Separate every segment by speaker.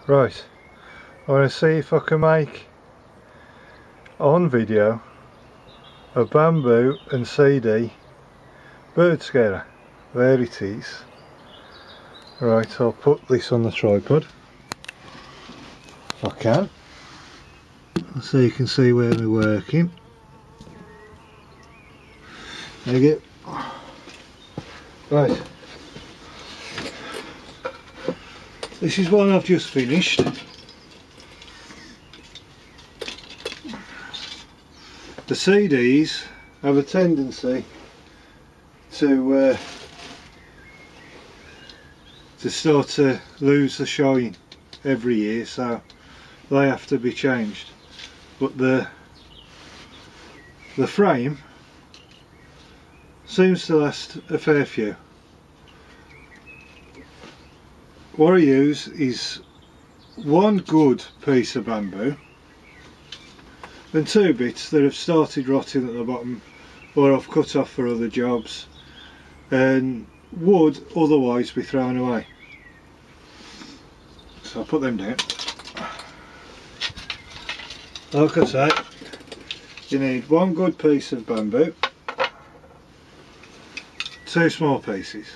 Speaker 1: Right, I want to see if I can make on video a bamboo and CD bird scarer. There it is. Right, I'll put this on the tripod if I can, so you can see where we're working. There you go. Right, this is one I've just finished. The CDs have a tendency to start to lose the shine every year, so they have to be changed. But the frame seems to last a fair few. What I use is one good piece of bamboo and two bits that have started rotting at the bottom or I've cut off for other jobs and would otherwise be thrown away. So I'll put them down. Like I say, you need one good piece of bamboo, two small pieces.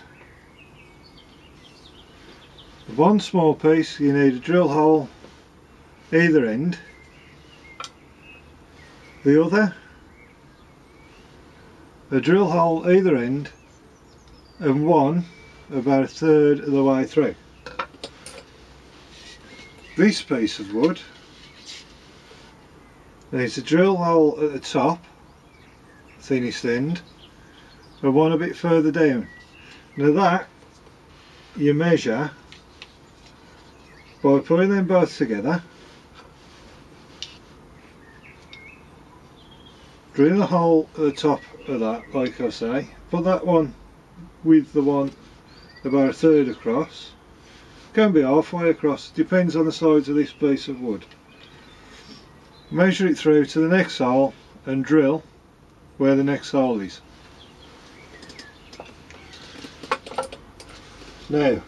Speaker 1: One small piece, you need a drill hole either end. The other, a drill hole either end, and one about a third of the way through. This piece of wood needs a drill hole at the top, thinnest end, and one a bit further down. Now that you measure by putting them both together, drill a hole at the top of that, like I say, put that one with the one about a third across, can be halfway across, depends on the size of this piece of wood. Measure it through to the next hole and drill where the next hole is. Now,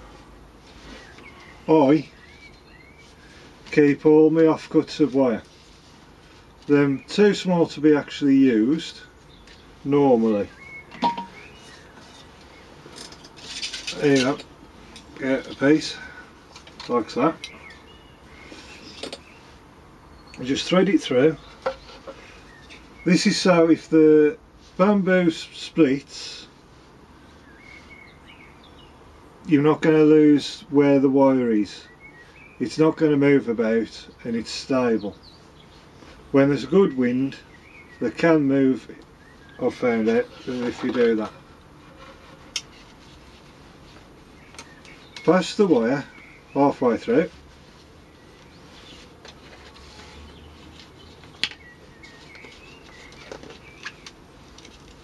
Speaker 1: I keep all my offcuts of wire. They're too small to be actually used normally. Here you go, get a piece like that. Just thread it through. This is so if the bamboo splits, you're not going to lose where the wire is. It's not going to move about and it's stable. When there's a good wind, they can move, I've found out, if you do that. Pass the wire halfway through.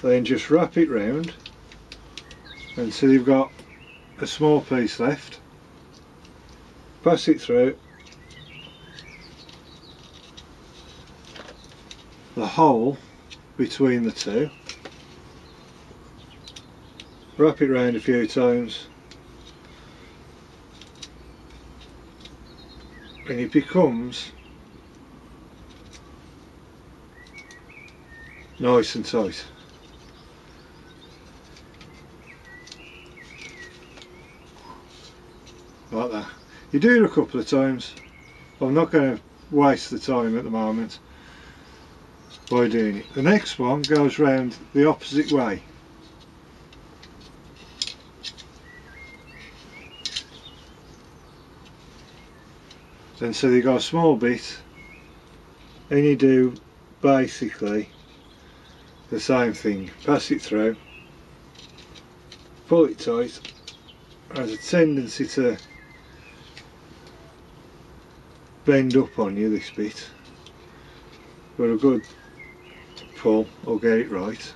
Speaker 1: Then just wrap it round until you've got a small piece left. Pass it through the hole between the two, wrap it round a few times and it becomes nice and tight. Like that. You do it a couple of times. I'm not going to waste the time at the moment by doing it. The next one goes round the opposite way. Then so you got a small bit and you do basically the same thing. Pass it through, pull it tight. It has a tendency to bend up on you, this bit, but a good pull will get it right.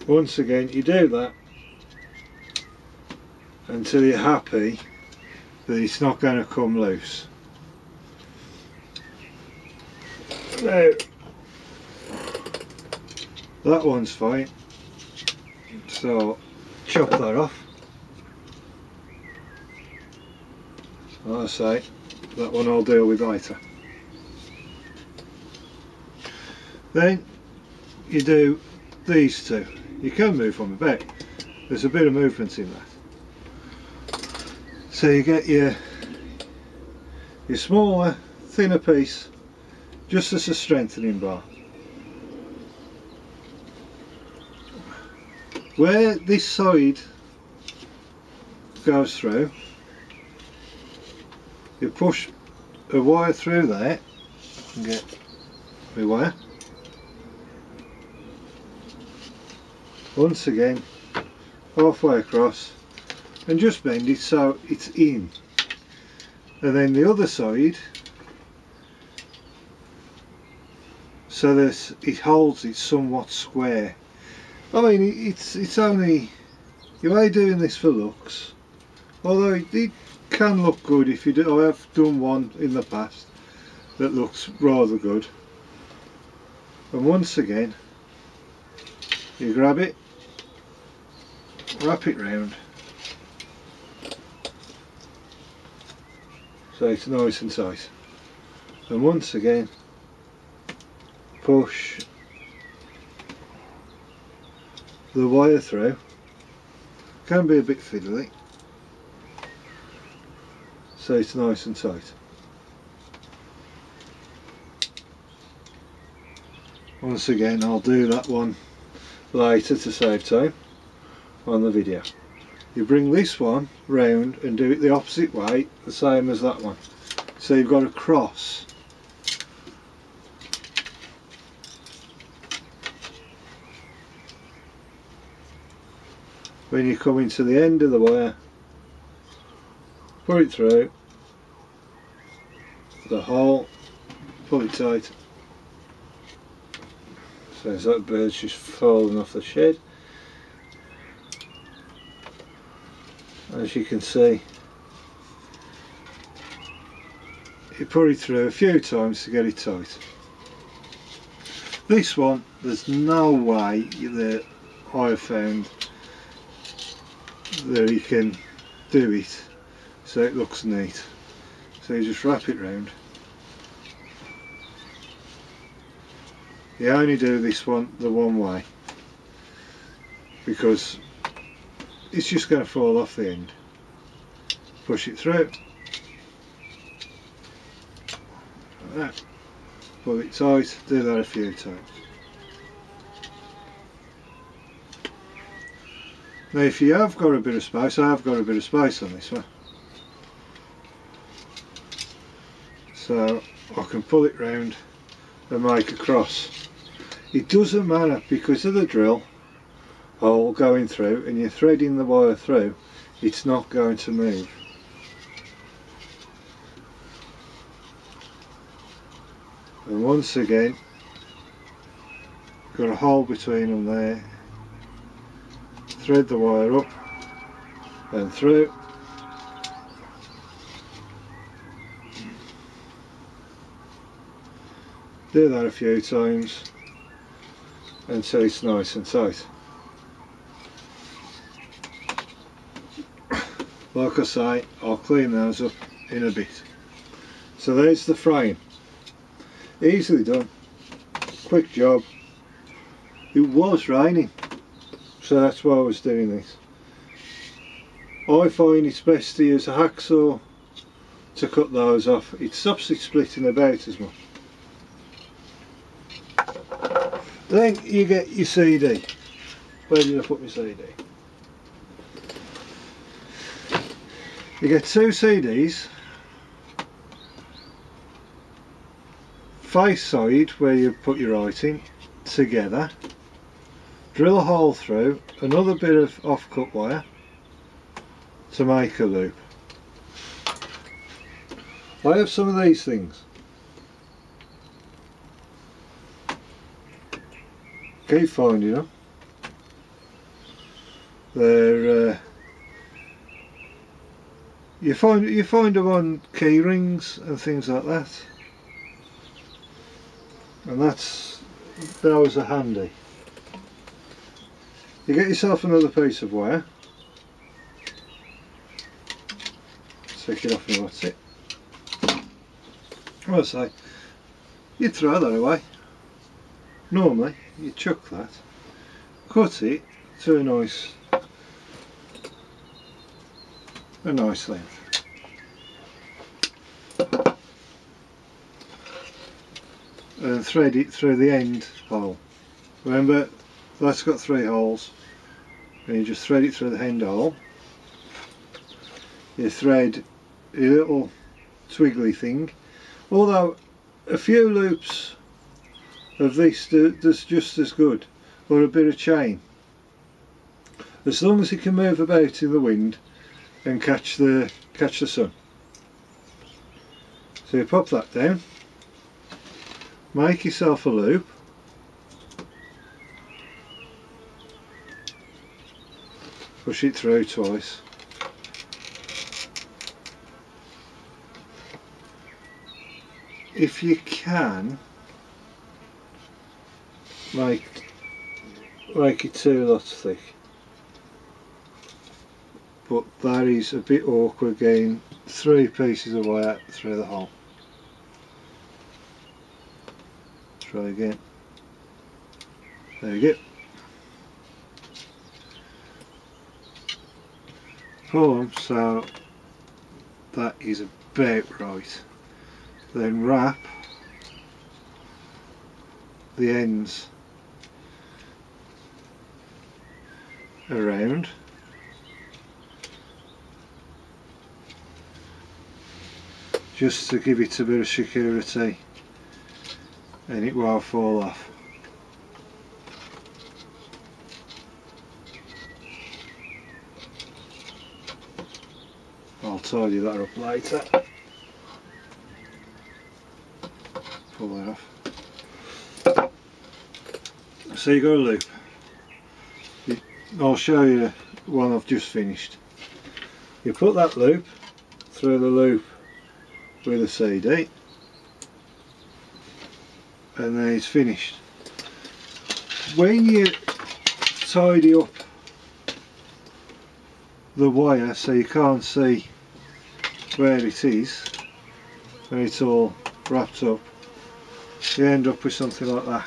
Speaker 1: Once again you do that until you're happy that it's not going to come loose. Now that one's fine, so chop that off. like I say, that one I'll deal with later. Then you do these two. You can move from the back. There's a bit of movement in that. So you get your smaller, thinner piece, just as a strengthening bar. Where this side goes through, you push a wire through there and get my wire. Once again, halfway across, and just bend it so it's in. And then the other side, so that it holds it somewhat square. I mean, it's only, you are doing this for looks, although it can look good if you do. I have done one in the past that looks rather good. And once again, you grab it, wrap it round, so it's nice and tight, and once again push the wire through. Can be a bit fiddly, so it's nice and tight. Once again, I'll do that one later to save time on the video. You bring this one round and do it the opposite way, the same as that one. So you've got a cross. When you come into the end of the wire, pull it through the hole, pull it tight. So as that bird's just falling off the shed. As you can see, you pull it through a few times to get it tight. This one, there's no way that I have found that you can do it so it looks neat. So you just wrap it round. You only do this one the one way because it's just going to fall off the end. Push it through, like that. Pull it tight, do that a few times. Now if you have got a bit of space, I have got a bit of space on this one, so I can pull it round and make a cross. It doesn't matter because of the drill hole going through and you're threading the wire through, it's not going to move. And once again, got a hole between them there, thread the wire up and through, do that a few times until it's nice and tight. Like I say, I'll clean those up in a bit. So there's the frame. Easily done, quick job. It was raining, so that's why I was doing this. I find it's best to use a hacksaw to cut those off. It stops it splitting about as much. Then you get your CD. Where did I put my CD? You get two CDs, face side where you put your writing together, drill a hole through, another bit of offcut wire to make a loop. I have some of these things. Keep finding them. They're you find them on key rings and things like that, and those are handy. You get yourself another piece of wire, take it off and what's it. Well, I say, you'd throw that away. Normally, you chuck that, cut it to a nice length. And thread it through the end hole. Remember, that's got 3 holes, and you just thread it through the end hole. You thread a little twiggly thing, although a few loops of this does just as good, or a bit of chain, as long as it can move about in the wind and catch the sun. So you pop that down, make yourself a loop, push it through twice, if you can make it 2 lots thick, but that is a bit awkward getting 3 pieces of wire through the hole. Try again. There you go. Pull them so that is about right. Then wrap the ends around, just to give it a bit of security and it won't fall off. I'll tidy that up later. Pull that off. So you got a loop. I'll show you one I've just finished. You put that loop through the loop with a CD, and then it's finished. When you tidy up the wire so you can't see where it is and it's all wrapped up, you end up with something like that,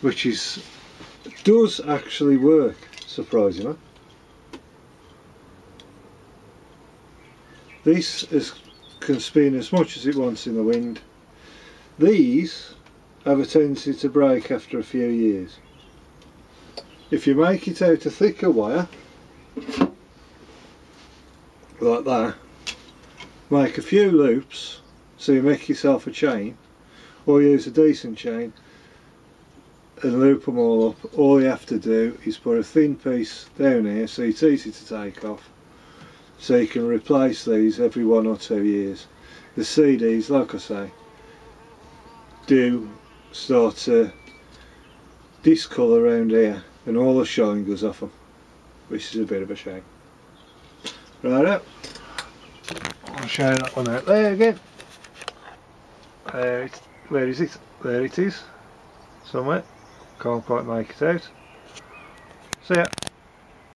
Speaker 1: which does actually work, surprisingly. This can spin as much as it wants in the wind. These have a tendency to break after a few years. If you make it out of thicker wire, like that, make a few loops so you make yourself a chain, or use a decent chain and loop them all up. All you have to do is put a thin piece down here so it's easy to take off, so you can replace these every 1 or 2 years. The CDs, like I say, do start to discolour around here and all the shine goes off them, which is a bit of a shame. Right, I'll show you that one out there again. Where is it? There it is, somewhere. Can't quite make it out. See ya.